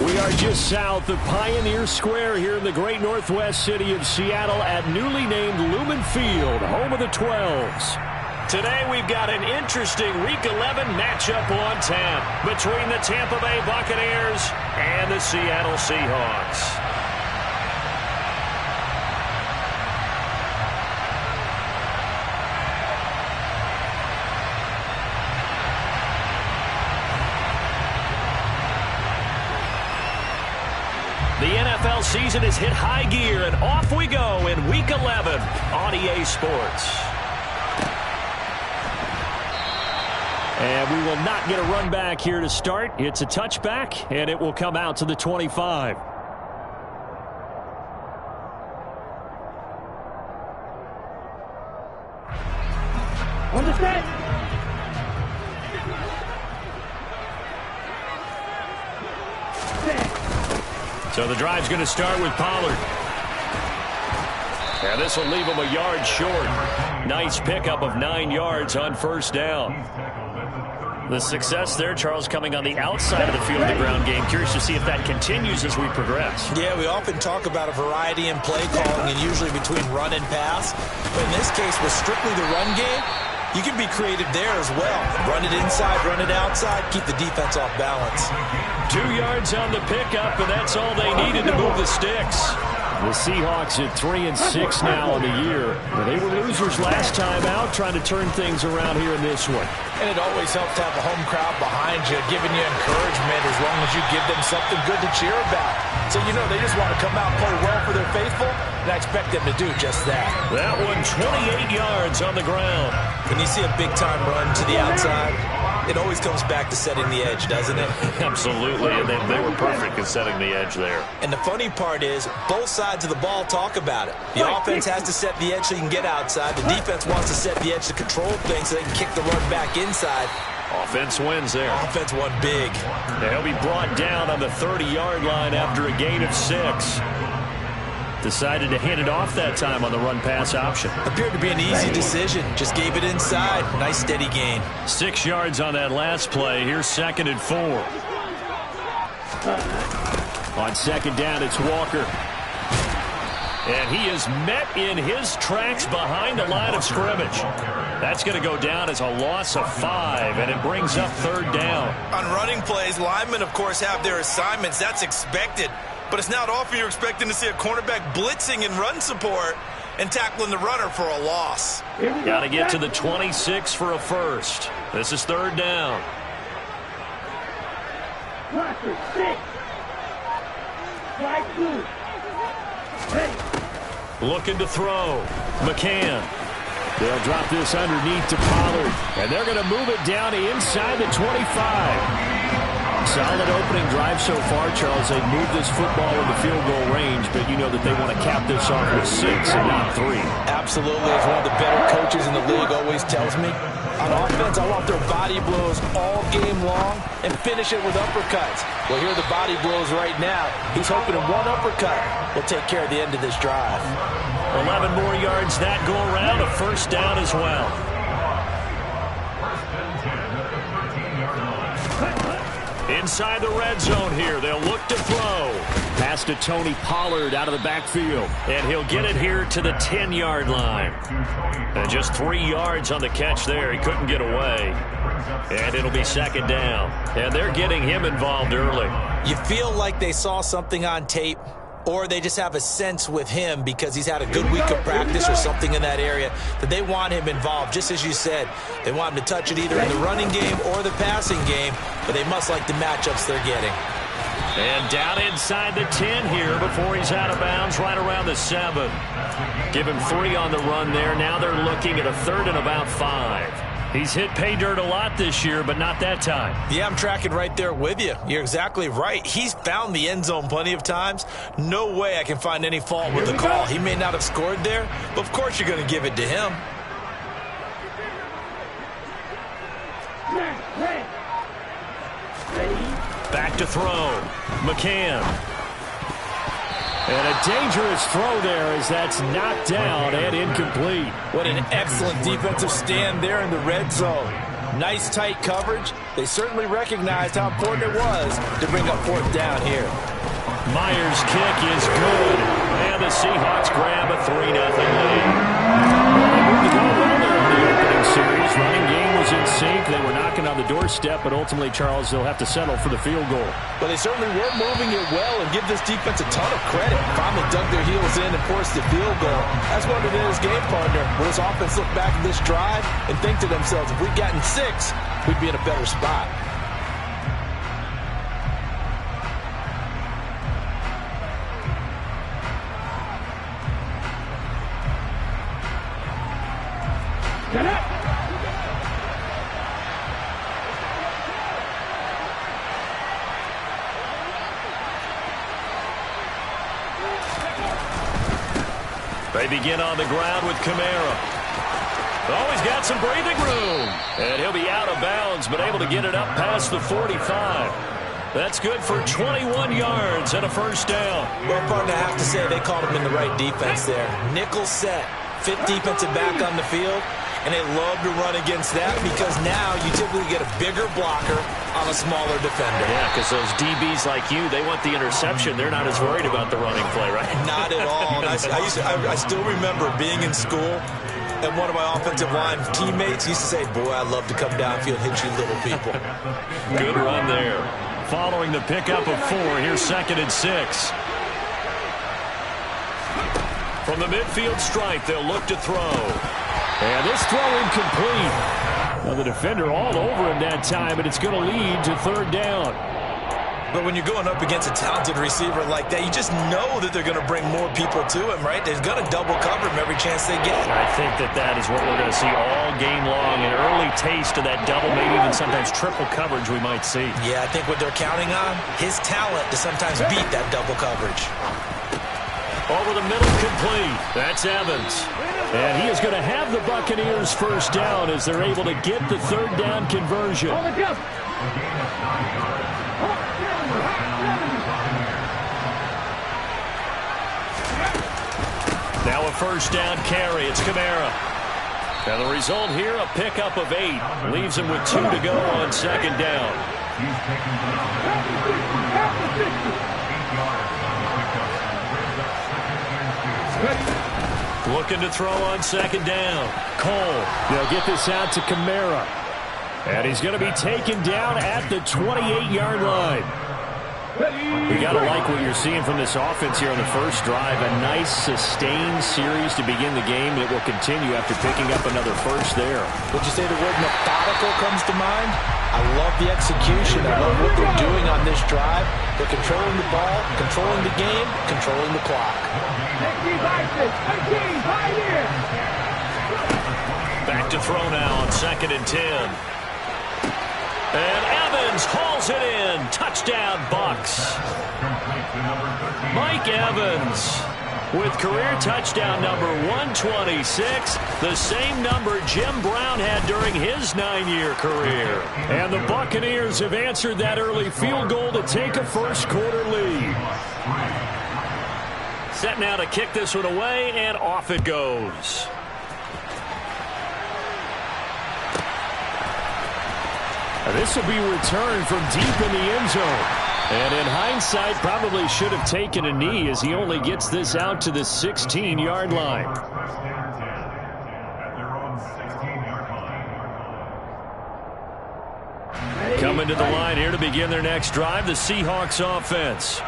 We are just south of Pioneer Square here in the great northwest city of Seattle at newly named Lumen Field, home of the 12s. Today we've got an interesting Week 11 matchup on tap between the Tampa Bay Buccaneers and the Seattle Seahawks. The NFL season has hit high gear, and off we go in Week 11 on EA Sports. And we will not get a run back here to start. It's a touchback, and it will come out to the 25. On the set. So the drive's going to start with Pollard. And this will leave him a yard short. Nice pickup of 9 yards on first down. The success there, Charles, coming on the outside of the field of the ground game. Curious to see if that continues as we progress. Yeah, we often talk about a variety in play calling and usually between run and pass. But in this case, with strictly the run game, you can be creative there as well. Run it inside, run it outside, keep the defense off balance. 2 yards on the pickup, and that's all they needed to move the sticks. The Seahawks at 3-6 now on the year. They were losers last time out, trying to turn things around here in this one. And it always helps to have a home crowd behind you, giving you encouragement as long as you give them something good to cheer about. So, you know, they just want to come out and play well for their faithful, and I expect them to do just that. That one, 28 yards on the ground. When you see a big-time run to the outside, it always comes back to setting the edge, doesn't it? Absolutely, and they were perfect in setting the edge there. And the funny part is, both sides of the ball talk about it. The offense has to set the edge so you can get outside. The defense wants to set the edge to control things so they can kick the run back inside. Offense wins there. Offense won big. They'll be brought down on the 30-yard line after a gain of 6. Decided to hand it off that time on the run-pass option. Appeared to be an easy decision. Just gave it inside. Nice steady gain. 6 yards on that last play. Here's 2nd and 4. On second down, it's Walker. And he is met in his tracks behind the line of scrimmage. That's going to go down as a loss of 5, and it brings up 3rd down. On running plays, linemen, of course, have their assignments. That's expected. But it's not often you're expecting to see a cornerback blitzing in run support and tackling the runner for a loss. Got to get to the 26 for a first. This is 3rd down. Looking to throw. McCann. They'll drop this underneath to Pollard. And they're going to move it down to inside the 25. Solid opening drive so far, Charles. They moved this football into field goal range, but you know that they want to cap this off with 6 and not 3. Absolutely. As one of the better coaches in the league always tells me, on offense, I want their body blows all game long and finish it with uppercuts. Well, here are the body blows right now. He's hoping in one uppercut will take care of the end of this drive. 11 more yards that go around, a first down as well. Inside the red zone here, they'll look to throw. Pass to Tony Pollard out of the backfield. And he'll get it here to the 10-yard line. And just 3 yards on the catch there. He couldn't get away. And it'll be 2nd down. And they're getting him involved early. You feel like they saw something on tape, or they just have a sense with him because he's had a good week of practice or something in that area that they want him involved. Just as you said, they want him to touch it either in the running game or the passing game, but they must like the matchups they're getting. And down inside the 10 here before he's out of bounds, right around the 7. Give him 3 on the run there. Now they're looking at a 3rd and about 5. He's hit pay dirt a lot this year, but not that time. Yeah, I'm tracking right there with you. You're exactly right. He's found the end zone plenty of times. No way I can find any fault with the call. He may not have scored there, but of course you're going to give it to him. Back to throw. McCann. And a dangerous throw there as that's knocked down and incomplete. What an excellent defensive stand there in the red zone. Nice tight coverage. They certainly recognized how important it was to bring up fourth down here. Myers' kick is good. And the Seahawks grab a 3-0 lead. The opening series running game was in sync. They were knocking on the doorstep, but ultimately, Charles, they'll have to settle for the field goal. But they certainly were moving it well, and give this defense a ton of credit. Finally dug their heels in and forced the field goal. That's what it is, game partner. Will this offense look back at this drive and think to themselves, if we'd gotten 6, we'd be in a better spot. Get up! They begin on the ground with Kamara. Oh, he's got some breathing room. And he'll be out of bounds, but able to get it up past the 45. That's good for 21 yards and a first down. Well, partner, I have to say they called him in the right defense there. Nickel set, 5th defensive back on the field. And they love to run against that because now you typically get a bigger blocker on a smaller defender. Yeah, because those DBs like you, they want the interception. They're not as worried about the running play, right? Not at all. And I still remember being in school, and one of my offensive line teammates used to say, boy, I love to come downfield and hit you little people. Good run there. Following the pickup of 4, here's 2nd and 6. From the midfield stripe, they'll look to throw. And this throw incomplete. Now the defender all over him that time, but it's going to lead to 3rd down. But when you're going up against a talented receiver like that, you just know that they're going to bring more people to him, right? They're going to double cover him every chance they get. I think that is what we're going to see all game long. An early taste of that double, maybe even sometimes triple coverage we might see. Yeah, I think what they're counting on, his talent to sometimes beat that double coverage. Over the middle, complete. That's Evans. And he is going to have the Buccaneers first down as they're able to get the 3rd down conversion. Now a first down carry. It's Kamara. And the result here, a pickup of 8. Leaves him with 2 to go on 2nd down. Looking to throw on 2nd down. Cole. They'll get this out to Kamara. And he's going to be taken down at the 28-yard line. You got to like what you're seeing from this offense here on the first drive. A nice, sustained series to begin the game. It will continue after picking up another first there. Would you say the word methodical comes to mind? I love the execution. I love what they're doing on this drive. They're controlling the ball, controlling the game, controlling the clock. Back to throw now on 2nd and 10. And Evans hauls it in. Touchdown, Bucs. Mike Evans with career touchdown number 126, the same number Jim Brown had during his 9-year career. And the Buccaneers have answered that early field goal to take a first-quarter lead. Set now to kick this one away, and off it goes. This will be returned from deep in the end zone. And in hindsight, probably should have taken a knee as he only gets this out to the 16-yard line. Coming to the line here to begin their next drive, the Seahawks offense.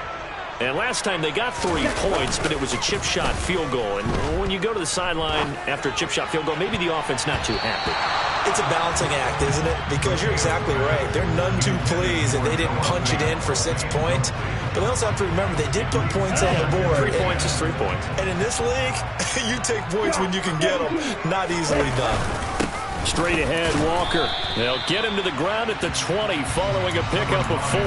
And last time they got 3 points, but it was a chip shot field goal. And when you go to the sideline after a chip shot field goal, maybe the offense not too happy. It's a balancing act, isn't it? Because you're exactly right. They're none too pleased, and they didn't punch it in for 6 points. But they also have to remember they did put points on the board. 3 points is 3 points. And in this league, you take points when you can get them. Not easily done. Straight ahead, Walker. They'll get him to the ground at the 20 following a pickup of 4.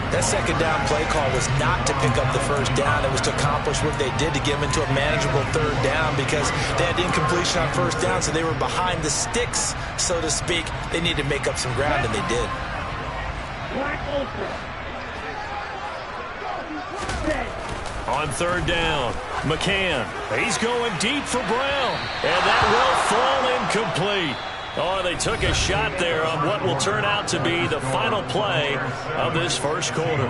That second down play call was not to pick up the first down. It was to accomplish what they did to get them into a manageable 3rd down because they had incompletion on first down, so they were behind the sticks, so to speak. They needed to make up some ground, and they did. On 3rd down, McCann. He's going deep for Brown, and that will fall incomplete. Oh, they took a shot there on what will turn out to be the final play of this first quarter.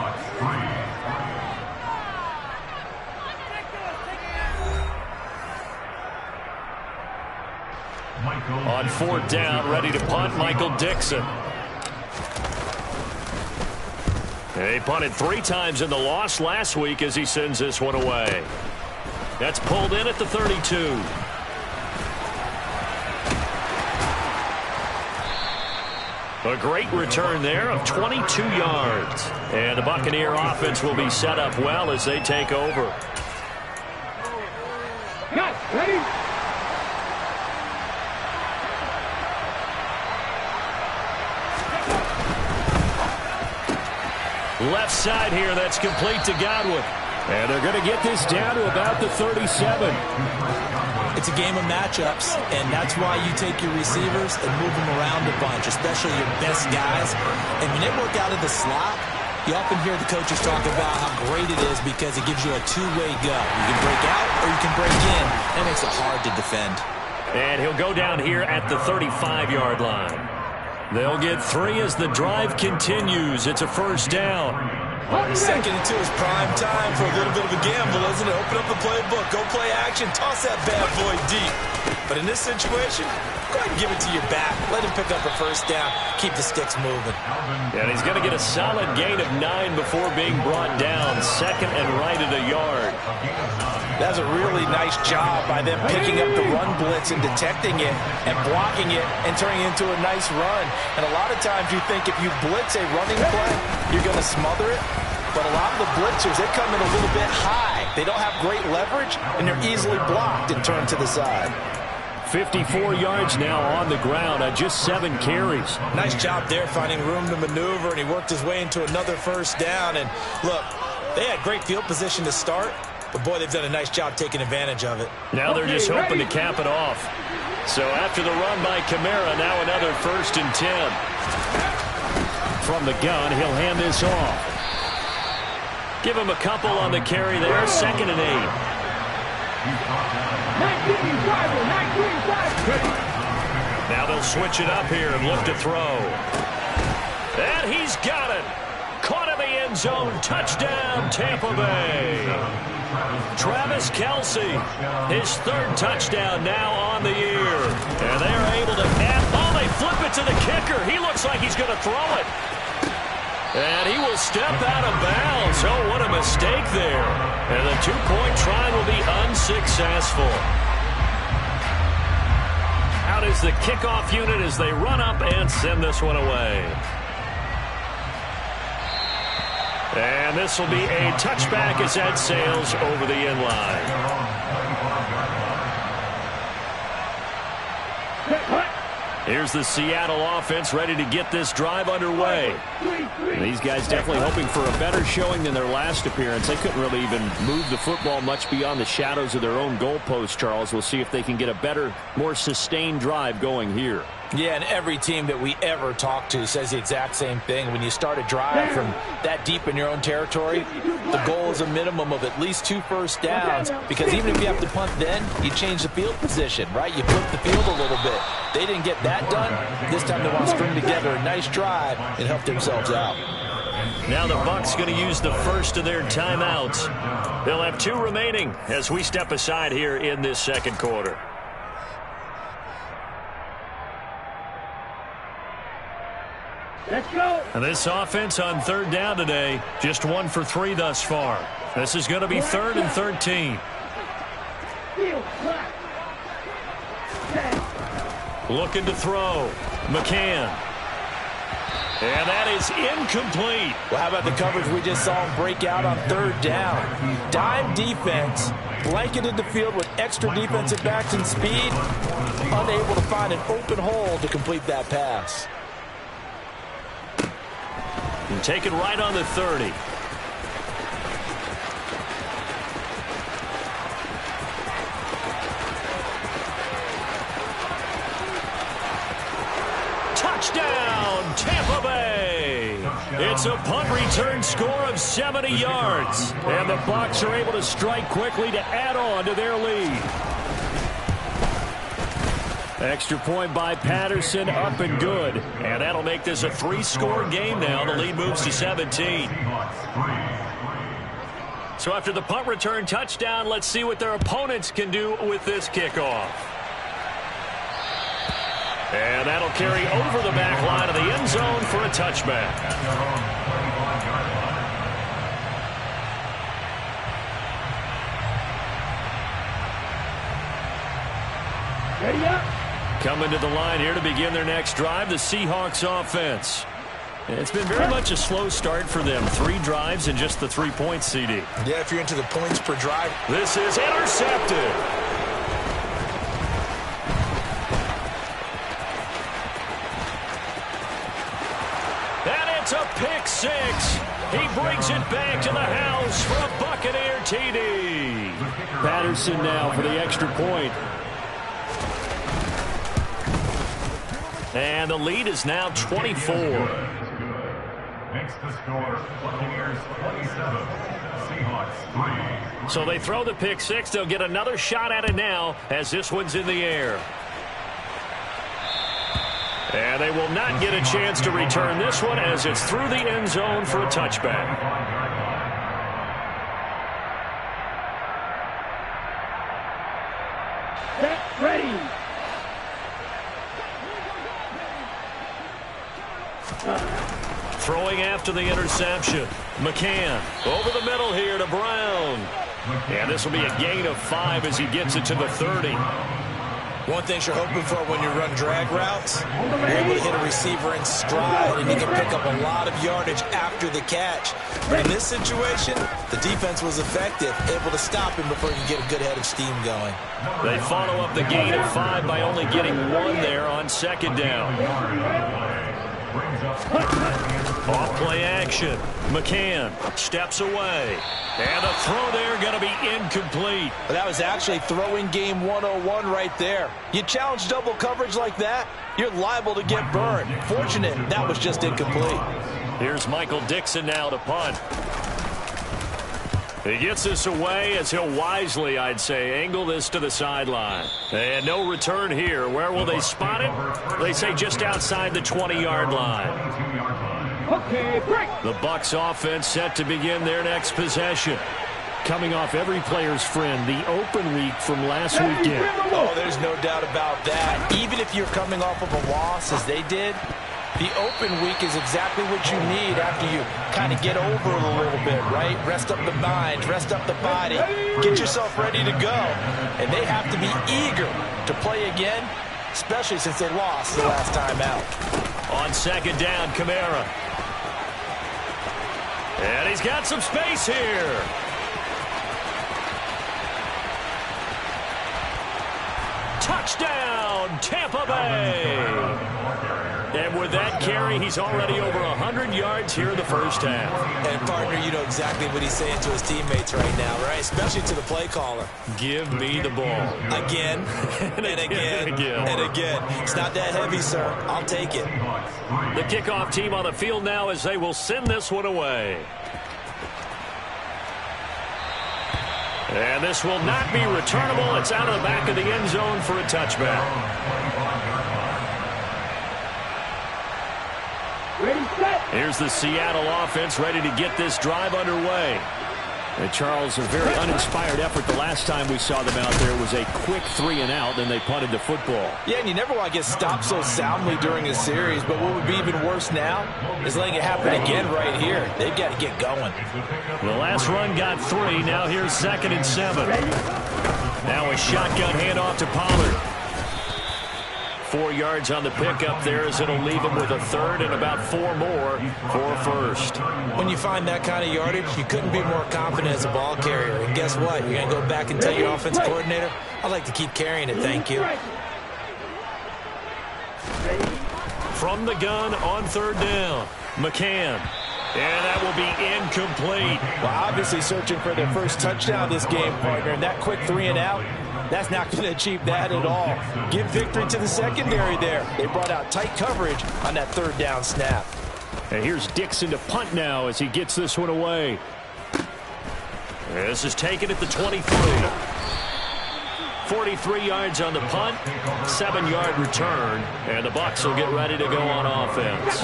On fourth down, ready to punt, Michael Dixon. He punted 3 times in the loss last week as he sends this one away. That's pulled in at the 32. A great return there of 22 yards. And the Buccaneer offense will be set up well as they take over. Got ready. Left side here, that's complete to Godwin. And they're going to get this down to about the 37. It's a game of matchups, and that's why you take your receivers and move them around a bunch, especially your best guys. And when they work out of the slot, you often hear the coaches talk about how great it is because it gives you a two-way go. You can break out or you can break in. That makes it hard to defend. And he'll go down here at the 35-yard line. They'll get 3 as the drive continues. It's a first down. 2nd and 2 is prime time for a little bit of a gamble, isn't it? Open up the playbook, go play action, toss that bad boy deep. But in this situation, go ahead and give it to your back. Let him pick up a first down. Keep the sticks moving. And he's going to get a solid gain of 9 before being brought down. 2nd and right at a yard. That's a really nice job by them picking up the run blitz and detecting it and blocking it and turning it into a nice run. And a lot of times you think if you blitz a running play, you're going to smother it. But a lot of the blitzers, they come in a little bit high. They don't have great leverage, and they're easily blocked and turned to the side. 54 yards now on the ground on just 7 carries. Nice job there finding room to maneuver, and he worked his way into another first down. And look, they had great field position to start, but boy, they've done a nice job taking advantage of it. Now they're just hoping to cap it off. So after the run by Kamara, now another 1st and 10. From the gun, he'll hand this off. Give him a couple on the carry there. 2nd and 8. Now they'll switch it up here and look to throw. And he's got it. Caught in the end zone. Touchdown, Tampa Bay. Travis Kelce, his 3rd touchdown now on the year. And they are able to they flip it to the kicker. He looks like he's going to throw it. And he will step out of bounds. Oh, what a mistake there. And the 2-point try will be unsuccessful. Out is the kickoff unit as they run up and send this one away. And this will be a touchback as that sails over the end line. Here's the Seattle offense ready to get this drive underway. And these guys definitely hoping for a better showing than their last appearance. They couldn't really even move the football much beyond the shadows of their own goalpost, Charles. We'll see if they can get a better, more sustained drive going here. Yeah, and every team that we ever talk to says the exact same thing. When you start a drive from that deep in your own territory, the goal is a minimum of at least 2 first downs, because even if you have to punt then, you change the field position, right? You flip the field a little bit. They didn't get that done. This time they want to string together a nice drive and help themselves out. Now the Bucs going to use the first of their timeouts. They'll have 2 remaining as we step aside here in this second quarter. Let's go. And this offense on 3rd down today, just 1 for 3 thus far. This is going to be 3rd and 13. Looking to throw. McCann. And that is incomplete. Well, how about the coverage we just saw him break out on 3rd down? Dime defense, blanketed the field with extra defensive backs and speed, unable to find an open hole to complete that pass. And take it right on the 30. Touchdown, Tampa Bay. It's a punt return score of 70 yards. And the Bucs are able to strike quickly to add on to their lead. Extra point by Patterson, up and good. And that'll make this a 3-score game now. The lead moves to 17. So after the punt return touchdown, let's see what their opponents can do with this kickoff. And that'll carry over the back line of the end zone for a touchback. Ready up. Coming to the line here to begin their next drive, the Seahawks offense. It's been very much a slow start for them. 3 drives and just the 3 points, CD. Yeah, if you're into the points per drive. This is intercepted. And it's a pick 6. He brings it back to the house for a Buccaneer TD. Patterson now for the extra point. And the lead is now 24. Makes the score Buccaneers 27, Seahawks 3. So they throw the pick 6. They'll get another shot at it now as this one's in the air. And they will not get a chance to return this one as it's through the end zone for a touchback. Set, ready. Throwing after the interception. McCann over the middle here to Brown. And this will be a gain of 5 as he gets it to the 30. One thing you're hoping for when you run drag routes, you're able to hit a receiver in stride, and you can pick up a lot of yardage after the catch. But in this situation, the defense was effective, able to stop him before he could get a good head of steam going. They follow up the gain of 5 by only getting 1 there on second down. Off play action. McCann steps away. And the throw there going to be incomplete. But that was actually throwing game 101 right there. You challenge double coverage like that, you're liable to get burned. Fortunate that was just incomplete. Here's Michael Dixon now to punt. He gets this away as he'll wisely, I'd say, angle this to the sideline. And no return here. Where will they spot it? They say just outside the 20-yard line. Okay, break. The Bucs offense set to begin their next possession. Coming off every player's friend, the open week from last weekend. Oh, there's no doubt about that. Even if you're coming off of a loss as they did, the open week is exactly what you need after you kind of get over it a little bit, right? Rest up the mind, rest up the body, get yourself ready to go. And they have to be eager to play again, especially since they lost the last time out. On second down, Kamara. And he's got some space here. Touchdown, Tampa Bay. And with that carry, he's already over 100 yards here in the first half. And, partner, you know exactly what he's saying to his teammates right now, right? Especially to the play caller. Give me the ball. Again, and again, and again. It's not that heavy, sir. I'll take it. The kickoff team on the field now as they will send this one away. And this will not be returnable. It's out of the back of the end zone for a touchback. Ready, set. Here's the Seattle offense ready to get this drive underway. And Charles, a very uninspired effort the last time we saw them out there was a quick 3-and-out, then they punted the football. Yeah, and you never want to get stopped so soundly during a series, but what would be even worse now is letting it happen again right here. They've got to get going. The last run got 3. Now here's 2nd and 7. Now a shotgun handoff to Pollard. 4 yards on the pickup there as it'll leave him with a 3rd and about 4 more for a 1st. When you find that kind of yardage, you couldn't be more confident as a ball carrier. And guess what? You're going to go back and tell your offensive coordinator, I'd like to keep carrying it, thank you. From the gun on 3rd down, McCann. And that will be incomplete. Well, obviously searching for their first touchdown this game, partner. And that quick 3-and-out, that's not going to achieve that at all. Give victory to the secondary there. They brought out tight coverage on that 3rd down snap. And here's Dixon to punt now as he gets this one away. This is taken at the 23. 43 yards on the punt, 7-yard return, and the Bucs will get ready to go on offense.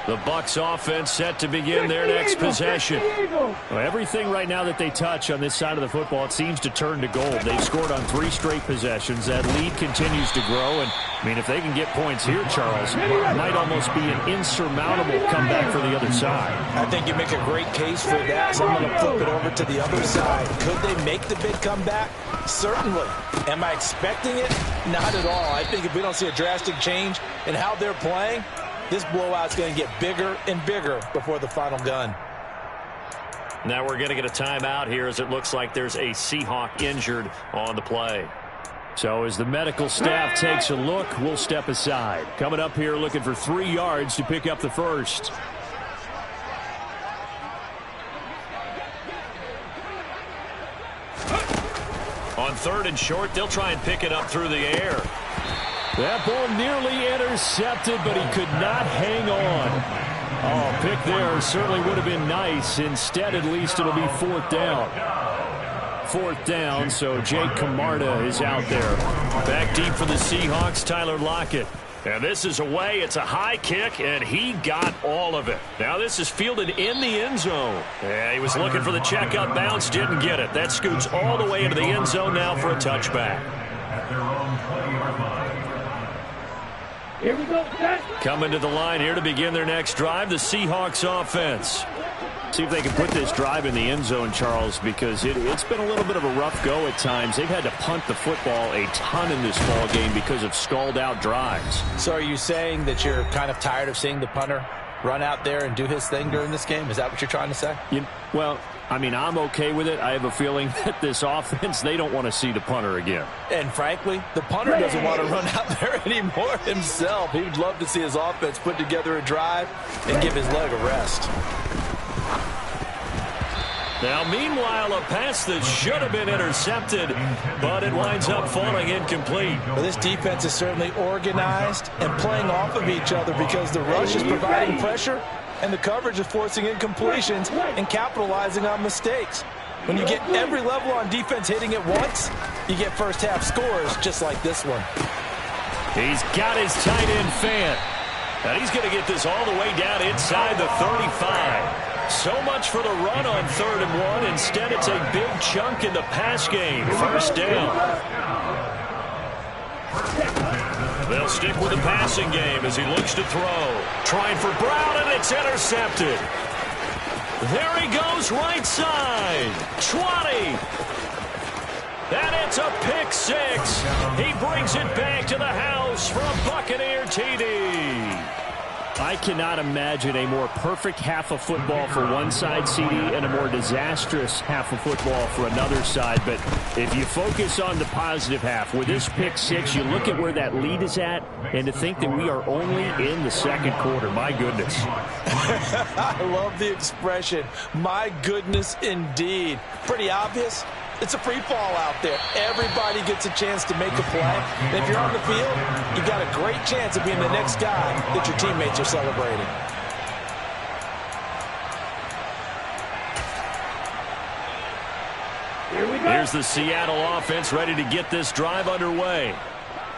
The Bucs offense set to begin their next possession. Well, everything right now that they touch on this side of the football, it seems to turn to gold. They've scored on 3 straight possessions. That lead continues to grow. And, I mean, if they can get points here, Charles, it might almost be an insurmountable comeback for the other side. I think you make a great case for that, so I'm going to flip it over to the other side. Could they make the big comeback? Certainly. Am I expecting it? Not at all. I think if we don't see a drastic change in how they're playing, this blowout's going to get bigger and bigger before the final gun. Now we're going to get a timeout here as it looks like there's a Seahawk injured on the play. So as the medical staff takes a look, we'll step aside. Coming up here looking for 3 yards to pick up the first. On 3rd and short, they'll try and pick it up through the air. That ball nearly intercepted, but he could not hang on. Oh, pick there certainly would have been nice. Instead, at least it'll be 4th down. 4th down, so Jake Camarda is out there. Back deep for the Seahawks, Tyler Lockett. And this is away. It's a high kick, and he got all of it. Now this is fielded in the end zone. Yeah, he was looking for the checkout bounce, didn't get it. That scoots all the way into the end zone now for a touchback. At their own 20-yard line. Here we go, set. Coming to the line here to begin their next drive, the Seahawks offense. See if they can put this drive in the end zone, Charles, because it's been a little bit of a rough go at times. They've had to punt the football a ton in this ball game because of stalled-out drives. So are you saying that you're kind of tired of seeing the punter run out there and do his thing during this game? Is that what you're trying to say? Well, I mean, I'm okay with it. I have a feeling that this offense, they don't want to see the punter again. And frankly, the punter doesn't want to run out there anymore himself. He would love to see his offense put together a drive and give his leg a rest. Now, meanwhile, a pass that should have been intercepted, but it winds up falling incomplete. Well, this defense is certainly organized and playing off of each other because the rush is providing pressure and the coverage is forcing incompletions and capitalizing on mistakes. When you get every level on defense hitting at once, you get first-half scores just like this one. He's got his tight end Fant. And he's going to get this all the way down inside the 35. So much for the run on 3rd and 1. Instead, it's a big chunk in the pass game. First down. They'll stick with the passing game as he looks to throw. Trying for Brown, and it's intercepted. There he goes, right side. 20. And it's a pick 6. He brings it back to the house for a Buccaneer TD. I cannot imagine a more perfect half of football for one side, CD, and a more disastrous half of football for another side. But if you focus on the positive half, with this pick 6, you look at where that lead is at, and to think that we are only in the 2nd quarter. My goodness. I love the expression. My goodness, indeed. Pretty obvious. It's a free fall out there. Everybody gets a chance to make a play. And if you're on the field, you got a great chance of being the next guy that your teammates are celebrating. Here we go. Here's the Seattle offense ready to get this drive underway.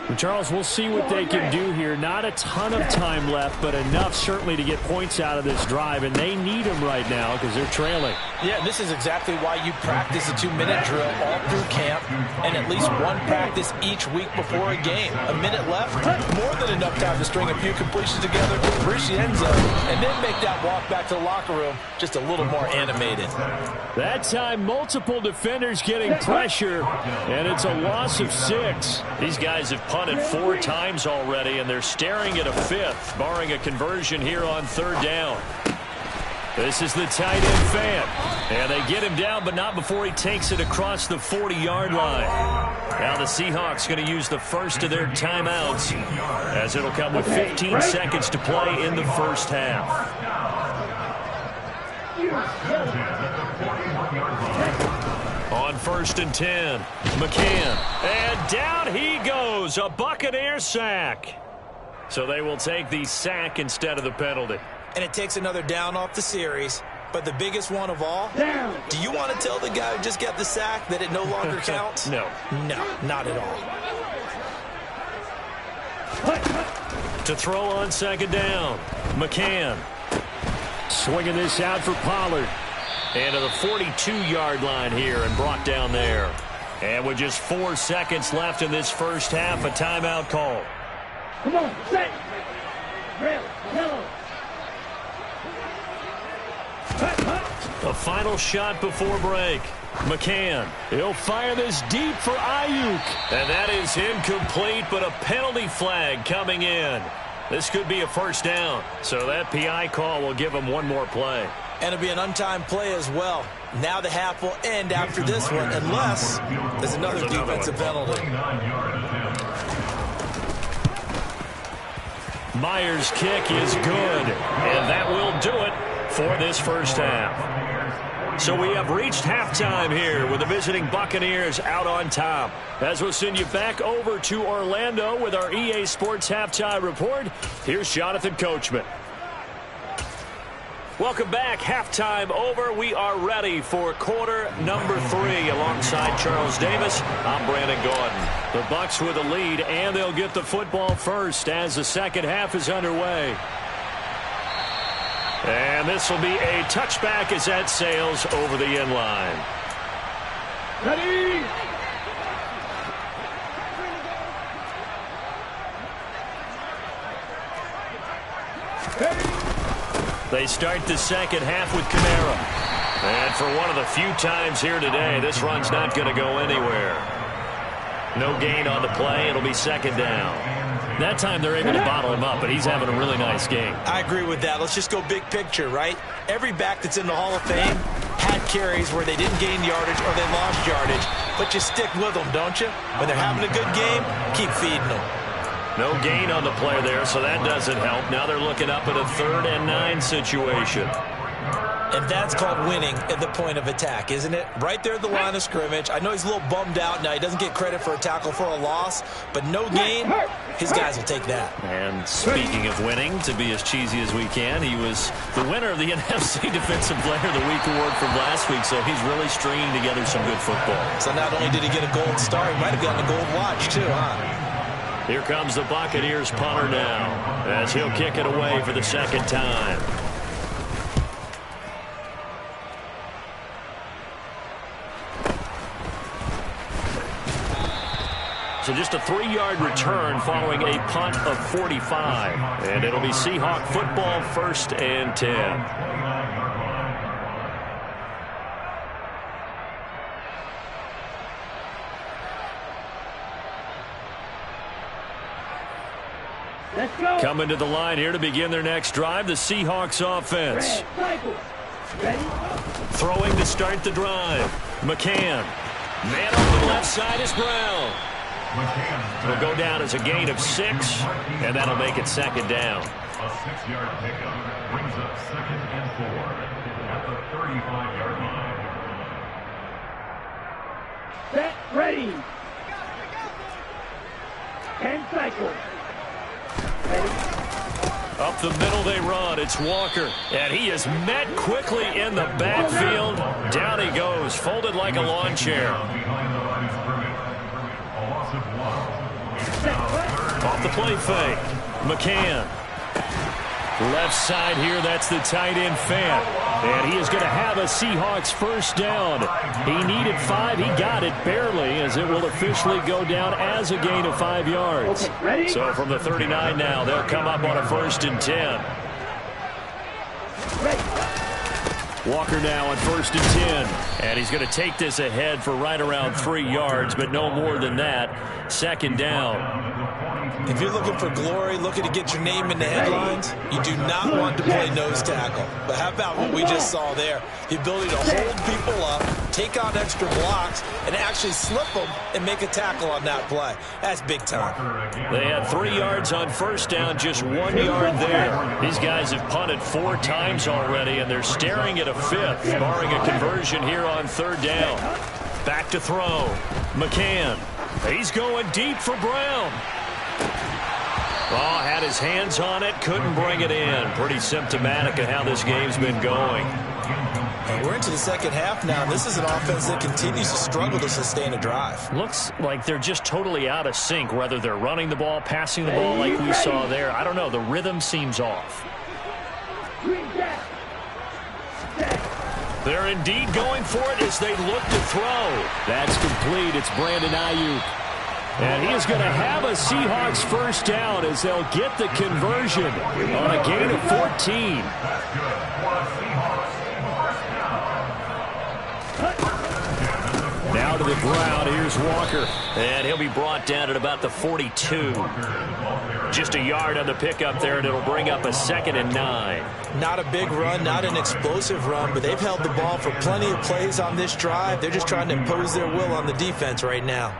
Well, Charles, we'll see what they can do here. Not a ton of time left, but enough certainly to get points out of this drive, and they need them right now because they're trailing. Yeah, this is exactly why you practice a 2-minute drill all through camp and at least one practice each week before a game. A minute left, more than enough time to string a few completions together, reach the end zone, and then make that walk back to the locker room just a little more animated. That time, multiple defenders getting pressure, and it's a loss of 6. These guys have punted 4 times already, and they're staring at a 5th, barring a conversion here on 3rd down. This is the tight end Fant. And they get him down, but not before he takes it across the 40-yard line. Now the Seahawks going to use the first of their timeouts, as it'll come with 15 seconds to play in the first half. On 1st and 10, McCann. And down he goes, a Buccaneer sack. So they will take the sack instead of the penalty. And it takes another down off the series. But the biggest one of all, Down. do you want to tell the guy who just got the sack that it no longer counts? No. No, not at all. To throw on second down, McCann. Swinging this out for Pollard. And to the 42-yard line here and brought down there. And with just 4 seconds left in this first half, a timeout call. Come on, set. Red, yellow. The final shot before break. McCann. He'll fire this deep for Ayuk. And that is incomplete, but a penalty flag coming in. This could be a first down. So that PI call will give him one more play. And it'll be an untimed play as well. Now the half will end after this one, unless there's another defensive penalty. Myers' kick is good, and that will do it for this first half. So we have reached halftime here with the visiting Buccaneers out on top. As we'll send you back over to Orlando with our EA Sports Halftime Report, here's Jonathan Coachman. Welcome back. Halftime over. We are ready for quarter number 3 alongside Charles Davis. I'm Brandon Gordon. The Bucs with a lead, and they'll get the football first as the second half is underway. And this will be a touchback as that sails over the end line. Ready. They start the second half with Kamara. And for one of the few times here today, this run's not going to go anywhere. No gain on the play. It'll be second down. That time they're able to bottle him up, but he's having a really nice game. I agree with that. Let's just go big picture, right? Every back that's in the Hall of Fame had carries where they didn't gain yardage or they lost yardage, but you stick with them, don't you? When they're having a good game, keep feeding them. No gain on the play there, so that doesn't help. Now they're looking up at a 3rd and 9 situation. And that's called winning at the point of attack, isn't it? Right there at the line of scrimmage. I know he's a little bummed out now. He doesn't get credit for a tackle for a loss, but no gain, his guys will take that. And speaking of winning, to be as cheesy as we can, he was the winner of the NFC Defensive Player of the Week award from last week, so he's really stringing together some good football. So not only did he get a gold star, he might have gotten a gold watch too, huh? Here comes the Buccaneers punter now as he'll kick it away for the second time. So just a 3-yard return following a punt of 45. And it'll be Seahawk football, 1st and 10. Let's go. Coming to the line here to begin their next drive, the Seahawks offense. Ready? Throwing to start the drive. McCann. Man on the left side is Brown. It'll go down as a gain of 6, and that'll make it second down. A 6-yard pickup brings up 2nd and 4 at the 35-yard line. Set. Ready. 10 cycles. Ready. Up the middle they run. It's Walker. And he is met quickly in the backfield. Down he goes, folded like a lawn chair. Off the play fake. McCann. Left side here, that's the tight end Fant. And he is going to have a Seahawks first down. He needed 5. He got it barely, as it will officially go down as a gain of 5 yards. Ready? So from the 39 now, they'll come up on a 1st and 10. Walker now on 1st and 10. And he's going to take this ahead for right around 3 yards, but no more than that. Second down. If you're looking for glory, looking to get your name in the headlines, you do not want to play nose tackle. But how about what we just saw there? The ability to hold people up, take on extra blocks, and actually slip them and make a tackle on that play. That's big time. They had 3 yards on first down, just 1 yard there. These guys have punted 4 times already, and they're staring at a 5th, barring a conversion here on 3rd down. Back to throw. McCann. He's going deep for Brown. Oh, had his hands on it, couldn't bring it in. Pretty symptomatic of how this game's been going. We're into the second half now. This is an offense that continues to struggle to sustain a drive. Looks like they're just totally out of sync, whether they're running the ball, passing the ball like we saw there. I don't know. The rhythm seems off. They're indeed going for it as they look to throw. That's complete. It's Brandon Ayuk. And he is going to have a Seahawks first down as they'll get the conversion on a gain of 14. Now to the ground. Here's Walker. And he'll be brought down at about the 42. Just a yard on the pickup there, and it'll bring up a 2nd and 9. Not a big run, not an explosive run, but they've held the ball for plenty of plays on this drive. They're just trying to impose their will on the defense right now.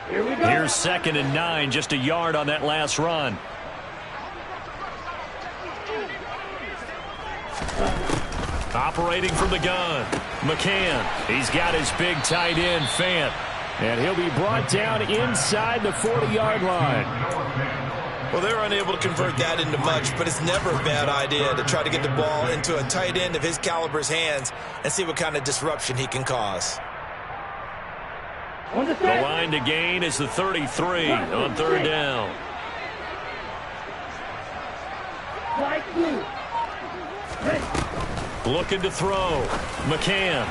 Here we go. Here's 2nd and 9, just a yard on that last run. Operating from the gun, McCann. He's got his big tight end, Fant. And he'll be brought down inside the 40-yard line. Well, they're unable to convert that into much, but it's never a bad idea to try to get the ball into a tight end of his caliber's hands and see what kind of disruption he can cause. On the The line to gain is the 33 on 3rd down. Flight blue. Ready. Looking to throw. McCann.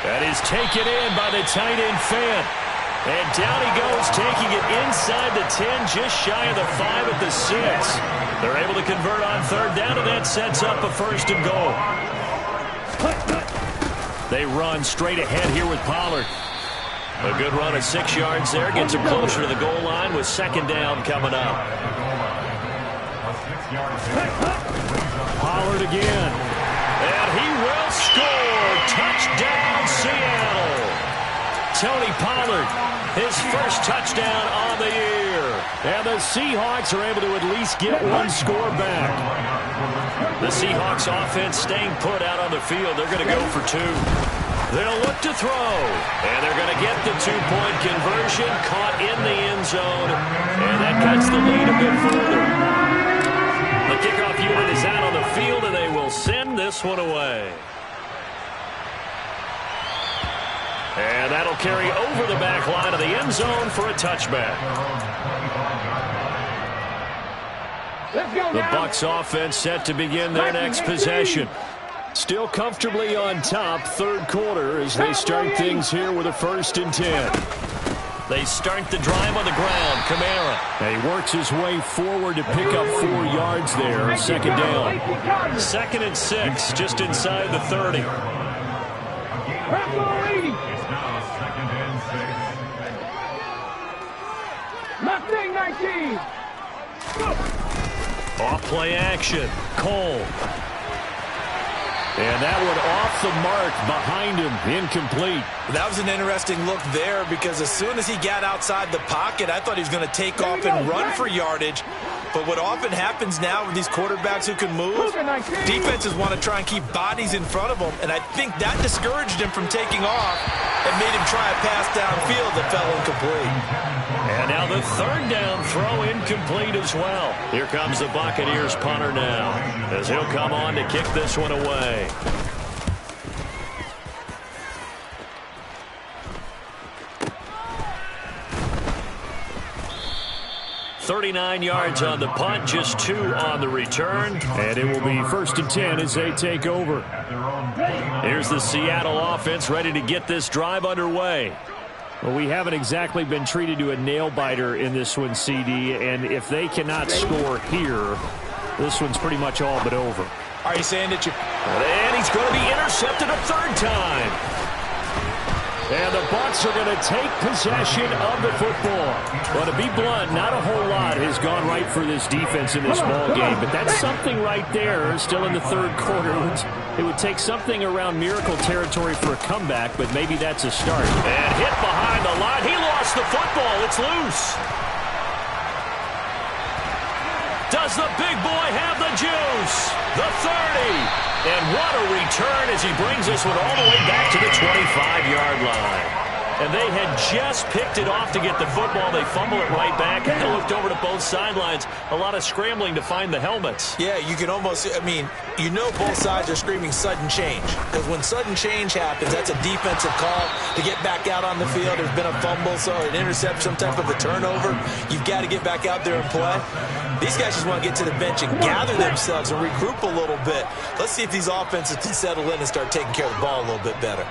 That is taken in by the tight end, Fant. And down he goes, taking it inside the 10, just shy of the 5 at the 6. They're able to convert on 3rd down, and that sets up a 1st and goal. They run straight ahead here with Pollard. A good run of 6 yards there. Gets him closer to the goal line with 2nd down coming up. Pollard again. And he will score. Touchdown, Seattle. Tony Pollard, his first touchdown on the year. And the Seahawks are able to at least get one score back. The Seahawks offense staying put out on the field. They're going to go for 2. They'll look to throw, and they're going to get the 2-point conversion, caught in the end zone, and that cuts the lead a bit further. The kickoff unit is out on the field, and they will send this one away. And that'll carry over the back line of the end zone for a touchback. Let's go The now. Bucs offense set to begin their next possession. Still comfortably on top, 3rd quarter, as they start things here with a 1st and 10. They start the drive on the ground. Kamara. And he works his way forward to pick up 4 yards there. 2nd down. 2nd and 6, just inside the 30. It's now 2nd and 6. Mustang 19. Off play action. Cole. And that one off the mark behind him. Incomplete. That was an interesting look there because as soon as he got outside the pocket, I thought he was going to take off and run for yardage. But what often happens now with these quarterbacks who can move, defenses want to try and keep bodies in front of them. And I think that discouraged him from taking off and made him try a pass downfield that fell incomplete. And now the 3rd down throw incomplete as well. Here comes the Buccaneers punter now as he'll come on to kick this one away. .39 yards on the punt, just 2 on the return. And it will be 1st and 10 as they take over. Here's the Seattle offense ready to get this drive underway. Well, we haven't exactly been treated to a nail-biter in this one, CD, and if they cannot score here, this one's pretty much all but over. Are you saying that you... And he's going to be intercepted a 3rd time. And the Bucs are going to take possession of the football. Well, to be blunt, not a whole lot has gone right for this defense in this ball game, but that's something right there still in the 3rd quarter. It would take something around miracle territory for a comeback, but maybe that's a start. And hit behind the line. He lost the football. It's loose. Does the big boy have the juice? The 30. And what a return as he brings this one all the way back to the 25-yard line. and they had just picked it off to get the football. They fumble it right back, and looked over to both sidelines. A lot of scrambling to find the helmets. Yeah, you can almost, I mean, you know both sides are screaming sudden change. Because when sudden change happens, that's a defensive call to get back out on the field. There's been a fumble, so an interception, some type of a turnover. You've got to get back out there and play. These guys just want to get to the bench and gather themselves and regroup a little bit. Let's see if these offenses can settle in and start taking care of the ball a little bit better.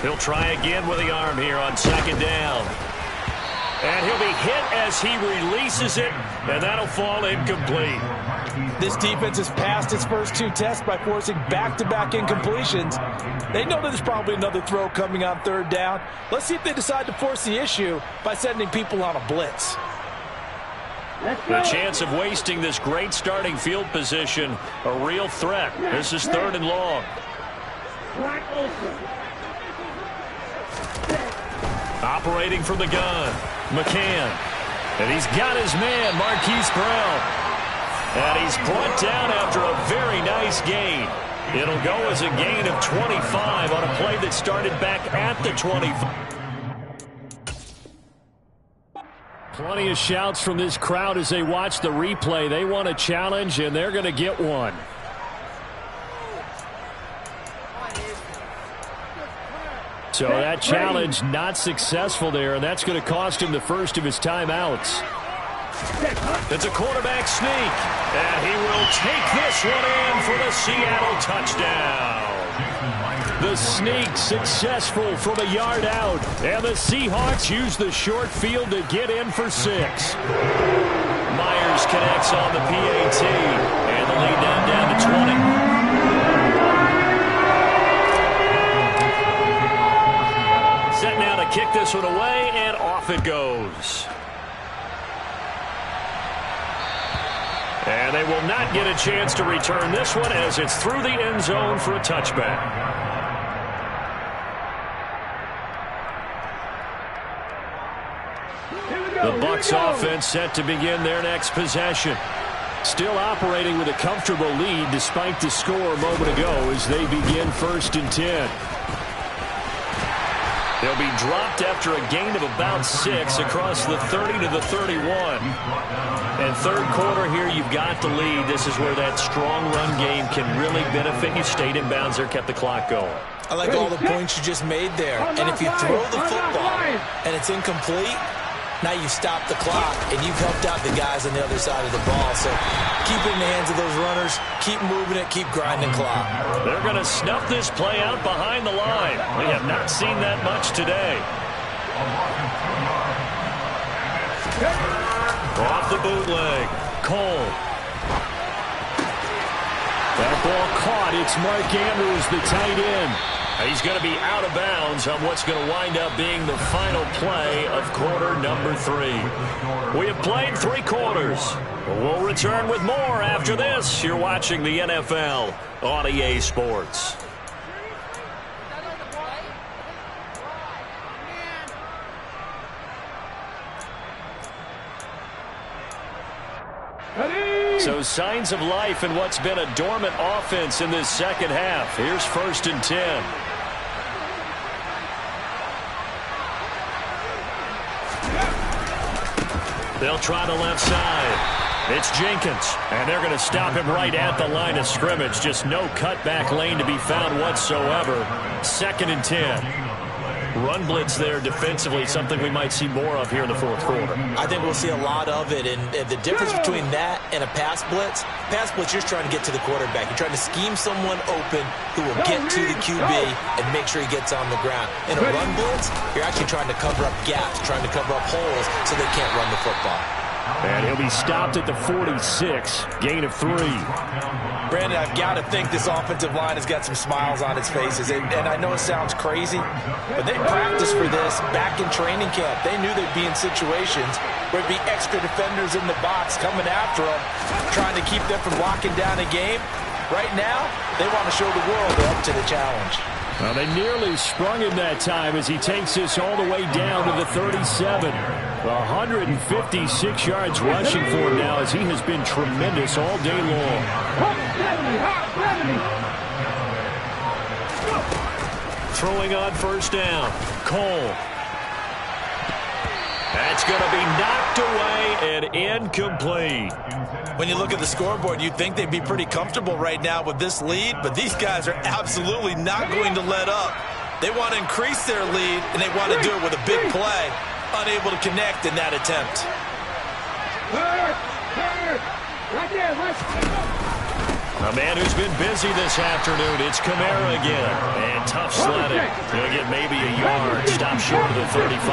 He'll try again with the arm here on second down. And he'll be hit as he releases it, and that'll fall incomplete. This defense has passed its first two tests by forcing back-to-back incompletions. They know there's probably another throw coming on third down. Let's see if they decide to force the issue by sending people on a blitz. The chance of wasting this great starting field position, a real threat. This is 3rd and long. Operating from the gun, McCann. And he's got his man, Marquise Brown. And he's brought down after a very nice gain. It'll go as a gain of 25 on a play that started back at the 25. Plenty of shouts from this crowd as they watch the replay. They want a challenge, and they're going to get one. So that challenge not successful there, and that's going to cost him the first of his timeouts. It's a quarterback sneak, and he will take this one in for the Seattle touchdown. The sneak successful from a yard out, and the Seahawks use the short field to get in for 6. Myers connects on the PAT, and the lead down to 20. Set now to kick this one away, and off it goes. And they will not get a chance to return this one as it's through the end zone for a touchback. The Bucs offense set to begin their next possession. Still operating with a comfortable lead despite the score a moment ago as they begin 1st and 10. They'll be dropped after a gain of about 6 across the 30 to the 31. And third quarter here, you've got the lead. This is where that strong run game can really benefit you. Stayed in bounds there, kept the clock going. I like all the points you just made there. And if you throw the football and it's incomplete, now you stop the clock, and you've helped out the guys on the other side of the ball. So keep it in the hands of those runners. Keep moving it. Keep grinding clock. They're going to snuff this play out behind the line. We have not seen that much today. Off the bootleg. Cole. That ball caught. It's Mark Andrews, the tight end. He's going to be out of bounds on what's going to wind up being the final play of quarter number 3. We have played 3 quarters. We'll return with more after this. You're watching the NFL on EA Sports. So signs of life in what's been a dormant offense in this second half. Here's 1st and 10. They'll try the left side. It's Jenkins, and they're going to stop him right at the line of scrimmage. Just no cutback lane to be found whatsoever. 2nd and 10. Run blitz there defensively, something we might see more of here in the 4th quarter. I think we'll see a lot of it, and the difference between that and a pass blitz, you're just trying to get to the quarterback. You're trying to scheme someone open who will get to the QB and make sure he gets on the ground. In a run blitz, you're actually trying to cover up gaps, trying to cover up holes so they can't run the football. And he'll be stopped at the 46, gain of 3. Brandon, I've got to think this offensive line has got some smiles on its faces. And I know it sounds crazy, but they practiced for this back in training camp. They knew they'd be in situations where there'd be extra defenders in the box coming after them, trying to keep them from locking down a game. Right now, they want to show the world they're up to the challenge. Well, they nearly sprung him that time as he takes this all the way down to the 37. 156 yards rushing for him now as he has been tremendous all day long. throwing on first down. Cole. That's going to be knocked away and incomplete. When you look at the scoreboard, you'd think they'd be pretty comfortable right now with this lead, but these guys are absolutely not going to let up. They want to increase their lead, and they want to do it with a big play. Unable to connect in that attempt. Right there, A man who's been busy this afternoon, it's Kamara again. And tough sledding. He'll get maybe a yard. Stop short of the 35.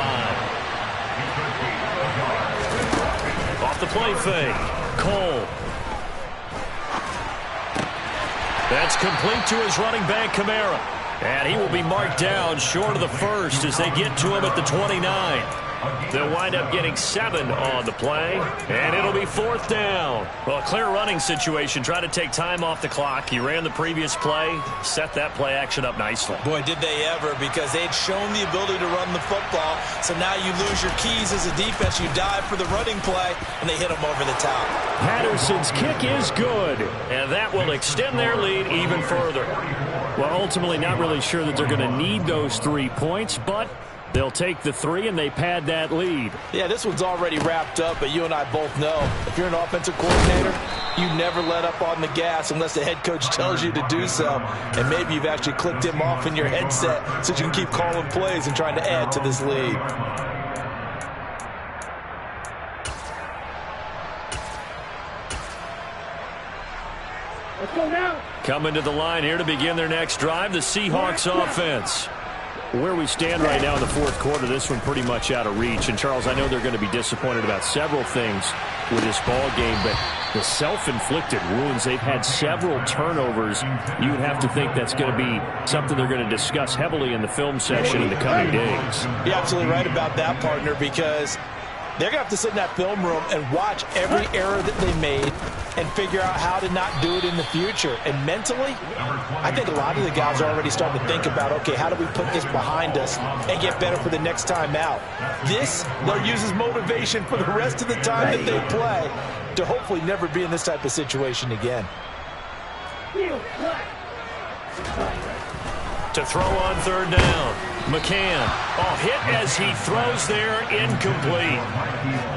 Off the play fake. Cole. That's complete to his running back, Kamara. And he will be marked down short of the first as they get to him at the 29. They'll wind up getting 7 on the play, and it'll be 4th down. Well, a clear running situation. Try to take time off the clock. He ran the previous play, set that play action up nicely. Boy, did they ever, because they'd shown the ability to run the football. So now you lose your keys as a defense. You dive for the running play, and they hit them over the top. Patterson's kick is good, and that will extend their lead even further. Well, ultimately, not really sure that they're going to need those 3 points, but they'll take the 3 and they pad that lead. Yeah, this one's already wrapped up, but you and I both know if you're an offensive coordinator, you never let up on the gas unless the head coach tells you to do so. And maybe you've actually clicked him off in your headset so you can keep calling plays and trying to add to this lead. Let's go now. Coming to the line here to begin their next drive, the Seahawks offense. Where we stand right now in the 4th quarter, this one pretty much out of reach. And, Charles, I know they're going to be disappointed about several things with this ball game, but the self-inflicted wounds, they've had several turnovers. You would have to think that's going to be something they're going to discuss heavily in the film session in the coming days. You're absolutely right about that, partner, because they're going to have to sit in that film room and watch every error that they made and figure out how to not do it in the future. And mentally, I think a lot of the guys are already starting to think about, okay, how do we put this behind us and get better for the next time out? This, they'll use as motivation for the rest of the time that they play to hopefully never be in this type of situation again. To throw on 3rd down. McCann. Hit as he throws there, incomplete.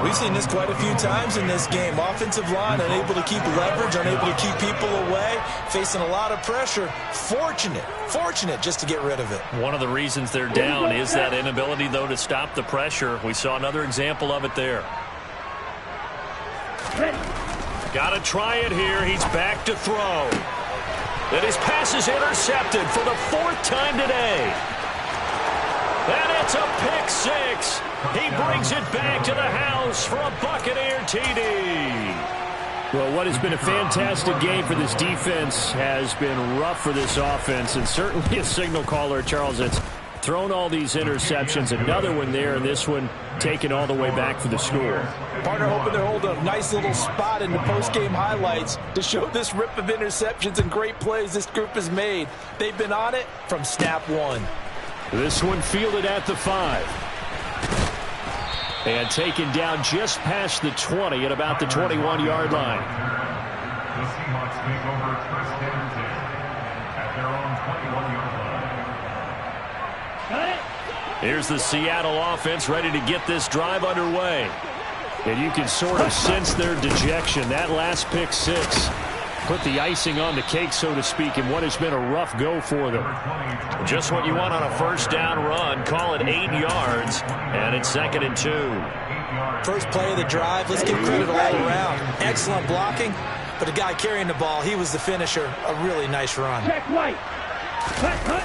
We've seen this quite a few times in this game. Offensive line unable to keep leverage, unable to keep people away, facing a lot of pressure. Fortunate just to get rid of it. One of the reasons they're down is that inability, though, to stop the pressure. We saw another example of it there. Got to try it here. He's back to throw. And his pass is intercepted for the 4th time today. And it's a pick 6. He brings it back to the house for a Buccaneer TD. Well, what has been a fantastic game for this defense has been rough for this offense, and certainly a signal caller, Charles, that's thrown all these interceptions. Another one there, and this one taken all the way back for the score. Partner hoping to hold a nice little spot in the post-game highlights to show this rip of interceptions and great plays this group has made. They've been on it from snap 1. This one fielded at the 5. And taken down just past the 20 at about the 21-yard line. The Seahawks take over first and 10 at their own 21-yard line. Here's the Seattle offense ready to get this drive underway. And you can sort of sense their dejection. That last pick 6 put the icing on the cake, so to speak, in what has been a rough go for them. Just what you want on a 1st down run. Call it 8 yards, and it's 2nd and 2. First play of the drive. Let's give credit all around. Excellent blocking, but the guy carrying the ball, he was the finisher. A really nice run. Check right. Cut.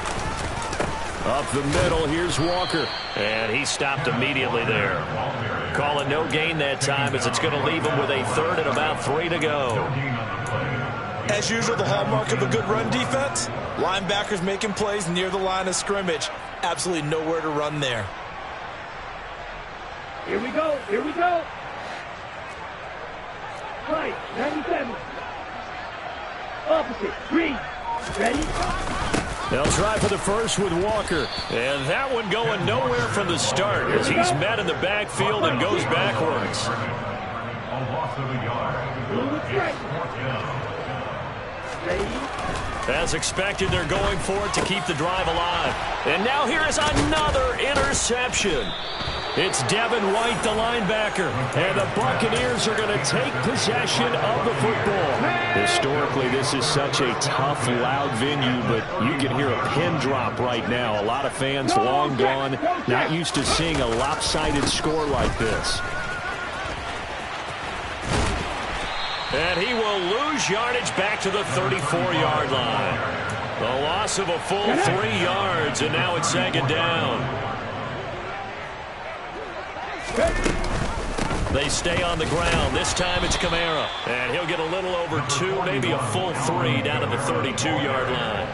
Up the middle, here's Walker. And he stopped immediately there. Call it no gain that time, as it's going to leave him with a 3rd and about 3 to go. As usual, the hallmark of a good run defense, linebackers making plays near the line of scrimmage. Absolutely nowhere to run there. Here we go. Right, 97. Opposite, 3. Ready? They'll try for the first with Walker. And that one going nowhere from the start as he's met in the backfield and goes backwards. A loss of a yard. Ready? As expected, they're going for it to keep the drive alive. And now here is another interception. It's Devin White, the linebacker, and the Buccaneers are going to take possession of the football. Historically, this is such a tough, loud venue, but you can hear a pin drop right now. A lot of fans long gone, not used to seeing a lopsided score like this. And he will lose yardage back to the 34-yard line. The loss of a full 3 yards, and now it's second down. They stay on the ground. This time it's Kamara. And he'll get a little over 2, maybe a full 3 down to the 32-yard line.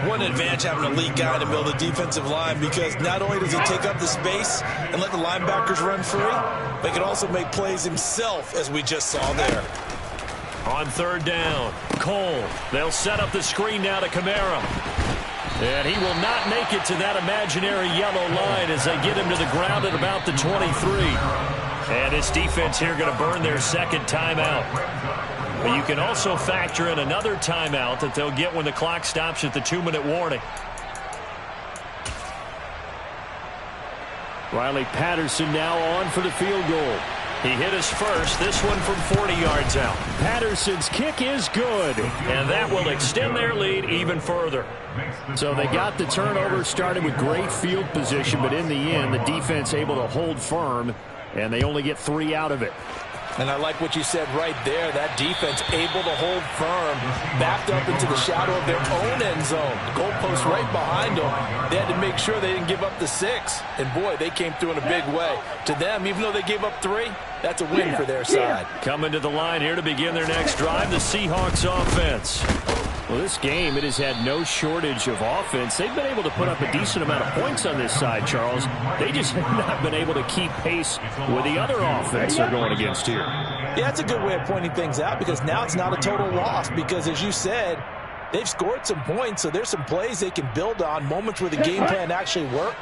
What an advantage having a elite guy in the middle of the defensive line, because not only does he take up the space and let the linebackers run free, but he can also make plays himself, as we just saw there. On third down, Cole. They'll set up the screen now to Kamara. And he will not make it to that imaginary yellow line as they get him to the ground at about the 23. And this defense here going to burn their second timeout. But you can also factor in another timeout that they'll get when the clock stops at the 2-minute warning. Riley Patterson now on for the field goal. He hit his first, this one from 40 yards out. Patterson's kick is good, and that will extend their lead even further. So they got the turnover, started with great field position, but in the end, the defense able to hold firm, and they only get 3 out of it. And I like what you said right there. That defense able to hold firm, backed up into the shadow of their own end zone. The goalpost right behind them. They had to make sure they didn't give up the 6. And, boy, they came through in a big way. To them, even though they gave up 3, that's a win for their side. Coming to the line here to begin their next drive, the Seahawks offense. Well, this game, it has had no shortage of offense. They've been able to put up a decent amount of points on this side, Charles. They just have not been able to keep pace with the other offense they're going against here. Yeah, that's a good way of pointing things out, because now it's not a total loss, because, as you said, they've scored some points, so there's some plays they can build on, moments where the game plan actually worked.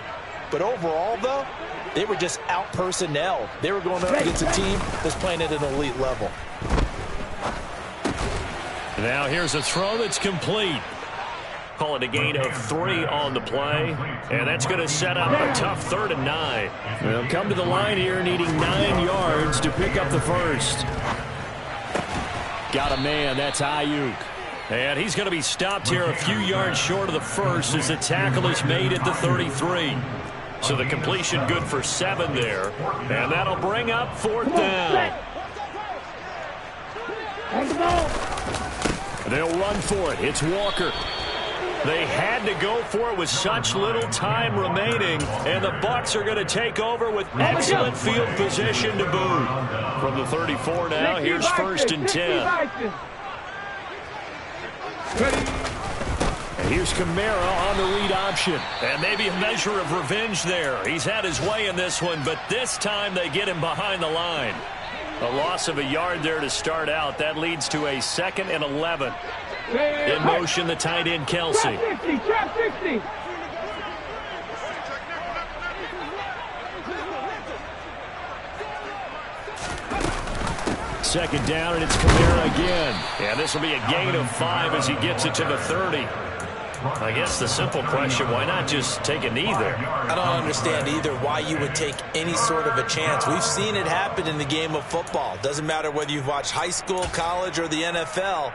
But overall, though, they were just out-personnel. They were going up against a team that's playing at an elite level. Now here's a throw that's complete. Call it a gain of 3 on the play. And that's going to set up a tough 3rd and 9. They'll come to the line here needing 9 yards to pick up the first. Got a man. That's Ayuk. And he's going to be stopped here a few yards short of the first as the tackle is made at the 33. So the completion good for 7 there. And that'll bring up 4th down. They'll run for it. It's Walker. They had to go for it with such little time remaining, and the Bucs are going to take over with excellent field position to boot. From the 34 now, here's 1st and 10. And here's Kamara on the read option. And maybe a measure of revenge there. He's had his way in this one, but this time they get him behind the line. A loss of a yard there to start out. That leads to a 2nd and 11. In motion, the tight end, Kelsey. Trap 60. Second down, and it's Kamara again. And this will be a gain of 5 as he gets it to the 30. I guess the simple question, why not just take a knee there? I don't understand either why you would take any sort of a chance. We've seen it happen in the game of football. Doesn't matter whether you've watched high school, college, or the NFL.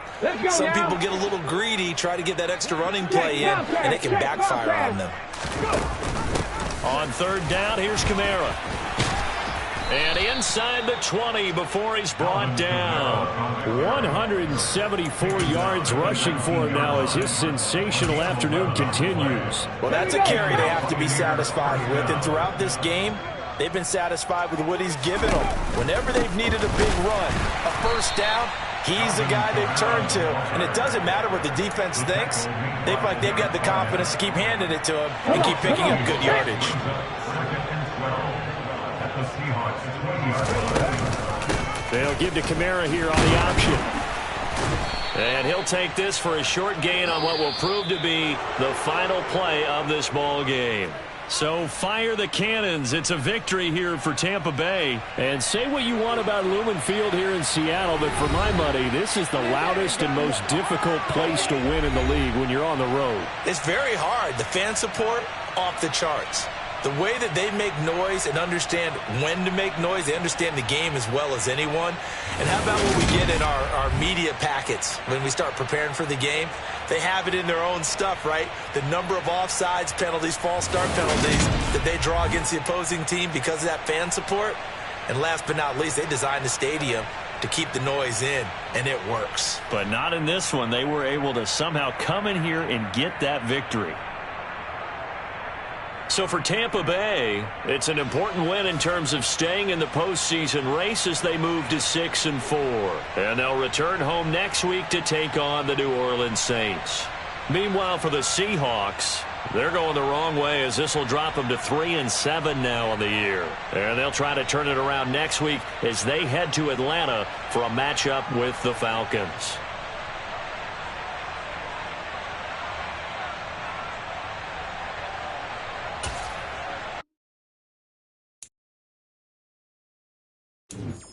Some people get a little greedy, try to get that extra running play in, and it can backfire on them. On 3rd down, here's Kamara. And inside the 20 before he's brought down. 174 yards rushing for him now as his sensational afternoon continues. Well, that's a carry they have to be satisfied with. And throughout this game, they've been satisfied with what he's given them. Whenever they've needed a big run, a 1st down, he's the guy they've turned to. And it doesn't matter what the defense thinks. They feel like they've got the confidence to keep handing it to him and keep picking up good yardage. They'll give to Kamara here on the option. And he'll take this for a short gain on what will prove to be the final play of this ball game. So fire the cannons. It's a victory here for Tampa Bay. And say what you want about Lumen Field here in Seattle, but for my money, this is the loudest and most difficult place to win in the league when you're on the road. It's very hard. The fan support, off the charts. The way that they make noise and understand when to make noise, they understand the game as well as anyone. And how about what we get in our media packets when we start preparing for the game? They have it in their own stuff, right? The number of offsides penalties, false start penalties that they draw against the opposing team because of that fan support. And last but not least, they designed the stadium to keep the noise in, and it works. But not in this one. They were able to somehow come in here and get that victory. So for Tampa Bay, it's an important win in terms of staying in the postseason race as they move to 6-4. And they'll return home next week to take on the New Orleans Saints. Meanwhile, for the Seahawks, they're going the wrong way as this will drop them to 3-7 now on the year. And they'll try to turn it around next week as they head to Atlanta for a matchup with the Falcons. Thank you.